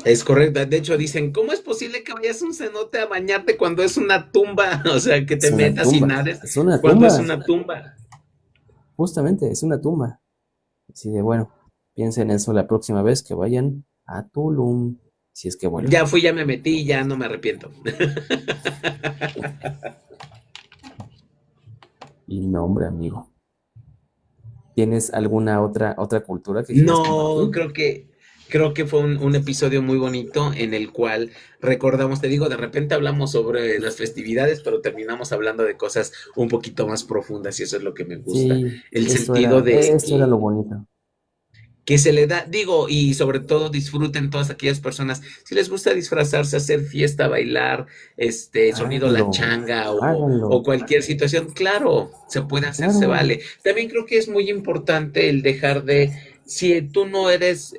Es correcto. De hecho, dicen, ¿cómo es posible que vayas a un cenote a bañarte cuando es una tumba? O sea, que Es te una metas y tumba, nades es una cuando es tumba. una tumba. Justamente, es una tumba. Así de, bueno, piensen eso la próxima vez que vayan a Tulum, si es que vuelven. Ya fui, ya me metí, ya no me arrepiento. Y no, hombre, amigo. ¿Tienes alguna otra cultura que quieras No, compartir? creo que fue un episodio muy bonito en el cual recordamos, te digo, de repente hablamos sobre las festividades, pero terminamos hablando de cosas un poquito más profundas y eso es lo que me gusta. Sí, El sentido de esto era lo bonito. que se le da, digo, y sobre todo disfruten todas aquellas personas, si les gusta disfrazarse, hacer fiesta, bailar, sonido la Háganlo, changa o háganlo. cualquier situación, claro, se puede hacer, se Claro, vale. También creo que es muy importante el dejar de, si tú no eres,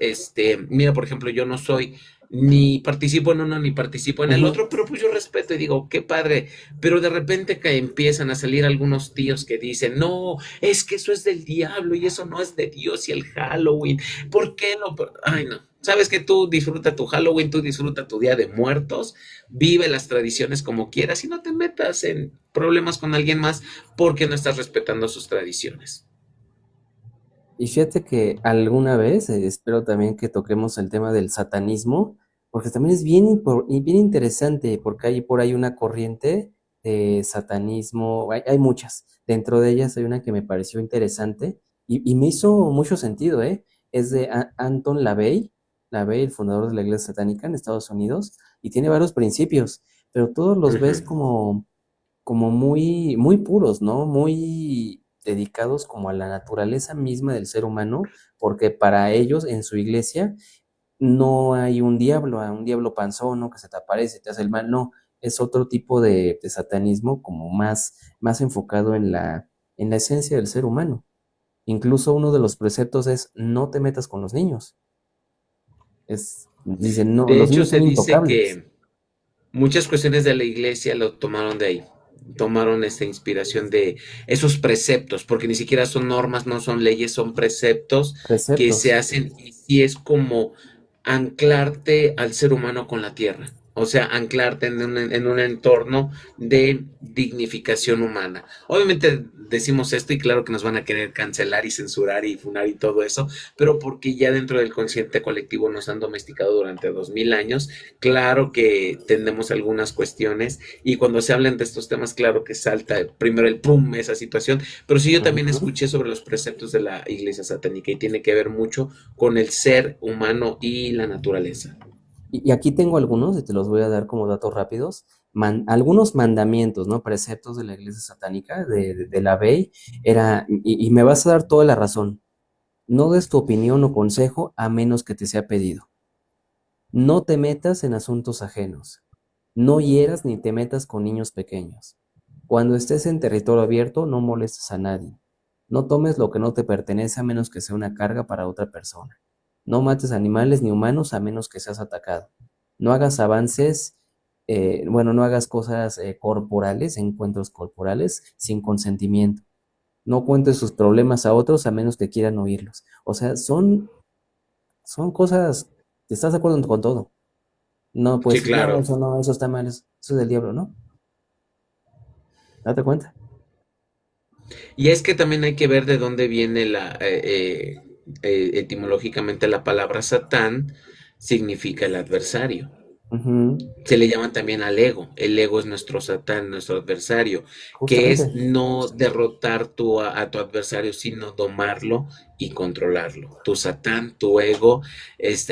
mira, por ejemplo, yo no soy, ni participo en uno ni participo en el ujú, otro, pero pues yo respeto y digo, qué padre, pero de repente que empiezan a salir algunos tíos que dicen, no, es que eso es del diablo y eso no es de Dios y el Halloween. ¿Por qué no? Ay, no. Sabes que tú disfruta tu Halloween, tú disfruta tu Día de Muertos, vive las tradiciones como quieras y no te metas en problemas con alguien más porque no estás respetando sus tradiciones. y fíjate que alguna vez, espero también que toquemos el tema del satanismo, porque también es y bien interesante, porque hay por ahí una corriente de satanismo, hay muchas. Dentro de ellas hay una que me pareció interesante y me hizo mucho sentido, ¿eh? Es de Anton LaVey, el fundador de la Iglesia Satánica en Estados Unidos, y tiene varios principios, pero todos los ves Ujú. como muy, muy puros, ¿no? Muy dedicados como a la naturaleza misma del ser humano, porque para ellos en su iglesia no hay un diablo panzón, ¿no? Que se te aparece, te hace el mal, no, es otro tipo de satanismo como más enfocado en la esencia del ser humano. Incluso uno de los preceptos es no te metas con los niños. Dicen, no, De los hecho, niños se son dice intocables. que muchas cuestiones de la iglesia lo tomaron de ahí, tomaron esta inspiración de esos preceptos, porque ni siquiera son normas, no son leyes, son preceptos que se Preceptos. hacen y sí es como anclarte al ser humano con la tierra. O sea, anclarte en un entorno de dignificación humana. Obviamente decimos esto y claro que nos van a querer cancelar y censurar y funar y todo eso, pero porque ya dentro del consciente colectivo nos han domesticado durante 2000 años, claro que tenemos algunas cuestiones y cuando se hablan de estos temas, claro que salta primero el pum, esa situación, pero sí yo también Ujú. escuché sobre los preceptos de la iglesia satánica y tiene que ver mucho con el ser humano y la naturaleza. Y aquí tengo algunos, y te los voy a dar como datos rápidos. Algunos mandamientos, ¿no? Preceptos de la iglesia satánica, de la Bey, y me vas a dar toda la razón. No des tu opinión o consejo a menos que te sea pedido. No te metas en asuntos ajenos. No hieras ni te metas con niños pequeños. Cuando estés en territorio abierto, no molestes a nadie. No tomes lo que no te pertenece a menos que sea una carga para otra persona. No mates animales ni humanos a menos que seas atacado. No hagas avances, bueno, no hagas cosas corporales, encuentros corporales, sin consentimiento. No cuentes tus problemas a otros a menos que quieran oírlos. O sea, son cosas, ¿estás de acuerdo con todo? No Sí, puedes decir, claro. no, eso está mal, eso es del diablo, ¿no? Date cuenta. Y es que también hay que ver de dónde viene etimológicamente la palabra Satán, significa el adversario. Ujú. Se le llama también al ego. El ego es nuestro Satán, nuestro adversario, que Justamente. es no derrotar a tu adversario, sino domarlo y controlarlo. Tu Satán, tu ego.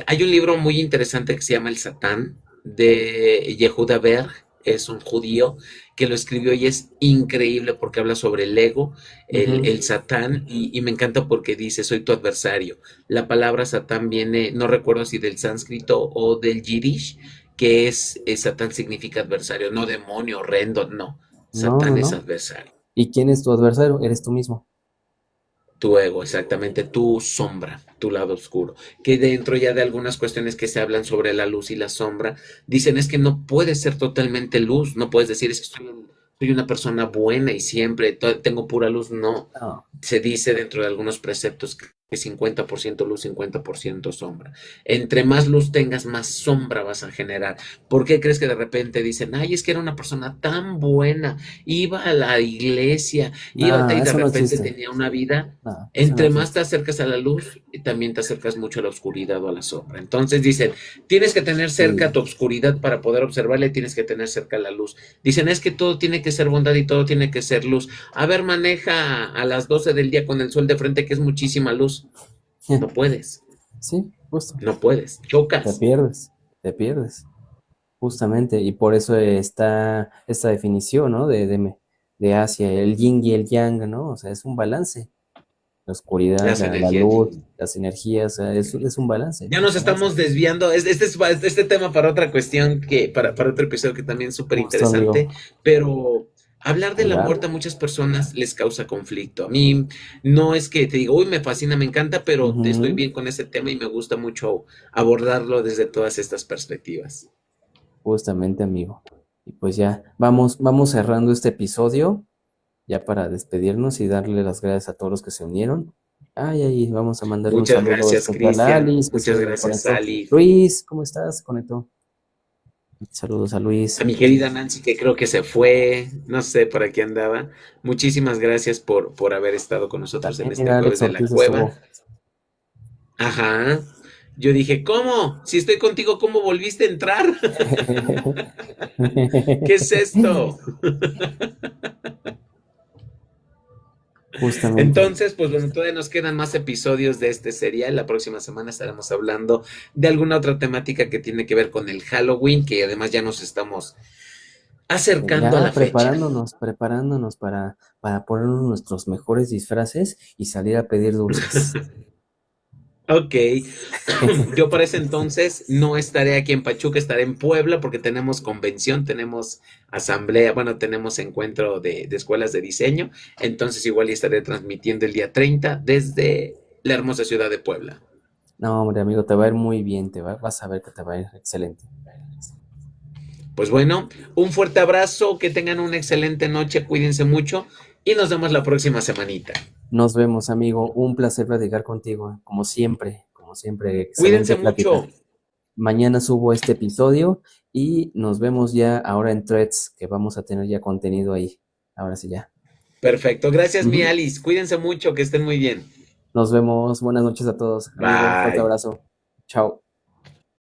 Hay un libro muy interesante que se llama El Satán, de Yehuda Berg, es un judío que lo escribió y es increíble porque habla sobre el ego, Ujú. el Satán, y me encanta porque dice, soy tu adversario. La palabra Satán viene, no recuerdo si del sánscrito o del yiddish, que Satán significa adversario, no demonio horrendo, no. No, no, Satán es no. adversario. ¿Y quién es tu adversario? Eres tú mismo. Tu ego, exactamente, tu sombra, tu lado oscuro. Que dentro ya de algunas cuestiones que se hablan sobre la luz y la sombra, dicen es que no puedes ser totalmente luz, no puedes decir es que soy una persona buena y siempre tengo pura luz, no. No, Se dice dentro de algunos preceptos que 50% luz, 50% sombra. Entre más luz tengas, más sombra vas a generar. ¿Por qué crees que de repente dicen, ay, es que era una persona tan buena, iba a la iglesia, iba no, y de eso no repente existe. tenía una vida? No, eso no Entre más te existe. acercas a la luz, también te acercas mucho a la oscuridad o a la sombra. Entonces dicen, tienes que tener cerca Sí. tu oscuridad para poder observarla y tienes que tener cerca la luz. Dicen, es que todo tiene que ser bondad y todo tiene que ser luz. A ver, maneja a las 12 del día con el sol de frente, que es muchísima luz. No puedes, Sí, justo. no puedes, Te chocas. pierdes, te pierdes. Justamente. Y por eso está esta definición, ¿no? De Asia, el yin y el yang, ¿no? O sea, es un balance. La oscuridad, Las la energías. luz, las energías, o sea, es un balance. Ya nos estamos desviando. Este tema para otra cuestión, para otro episodio que también es súper Justo, interesante, amigo. pero hablar de Ahí la va. muerte a muchas personas les causa conflicto. A mí no es que te digo, uy, me fascina, me encanta, pero estoy Ujú. bien con ese tema y me gusta mucho abordarlo desde todas estas perspectivas. Justamente, amigo. Y pues ya, vamos cerrando este episodio, ya para despedirnos y darle las gracias a todos los que se unieron. Ay, ay, vamos a mandarle un Muchas saludo gracias, especial a Cristian. Alice, que Muchas se gracias, conectó. Sally. Luis, ¿cómo estás? Se conectó. Saludos a A Luis. mi querida Nancy, que creo que se fue, no sé por aquí andaba. Muchísimas gracias por haber estado con nosotros en También, este mira, jueves Alex de la Ortiz cueva. estuvo. Ajá. Yo dije, ¿cómo? Si estoy contigo, ¿cómo volviste a entrar? ¿Qué es esto? Justamente. Entonces, pues bueno, todavía nos quedan más episodios de este serial. La próxima semana estaremos hablando de alguna otra temática que tiene que ver con el Halloween, que además ya nos estamos acercando a Ya la fecha. preparándonos para ponernos nuestros mejores disfraces y salir a pedir dulces. Ok, yo para ese entonces no estaré aquí en Pachuca, estaré en Puebla porque tenemos convención, tenemos asamblea, bueno, tenemos encuentro de escuelas de diseño, entonces igual ya estaré transmitiendo el día 30 desde la hermosa ciudad de Puebla. No, hombre, amigo, te va a ir muy bien, vas a ver que te va a ir excelente. Pues bueno, un fuerte abrazo, que tengan una excelente noche, cuídense mucho y nos vemos la próxima semanita. Nos vemos, amigo. Un placer platicar contigo, como siempre, Cuídense excelente mucho. plática. Mañana subo este episodio y nos vemos ya ahora en Threads, que vamos a tener ya contenido ahí. Ahora sí ya. Perfecto. Gracias, mi Ujú. Alice. Cuídense mucho, que estén muy bien. Nos vemos. Buenas noches a todos. Amigo, fuerte Bye. abrazo. Chao.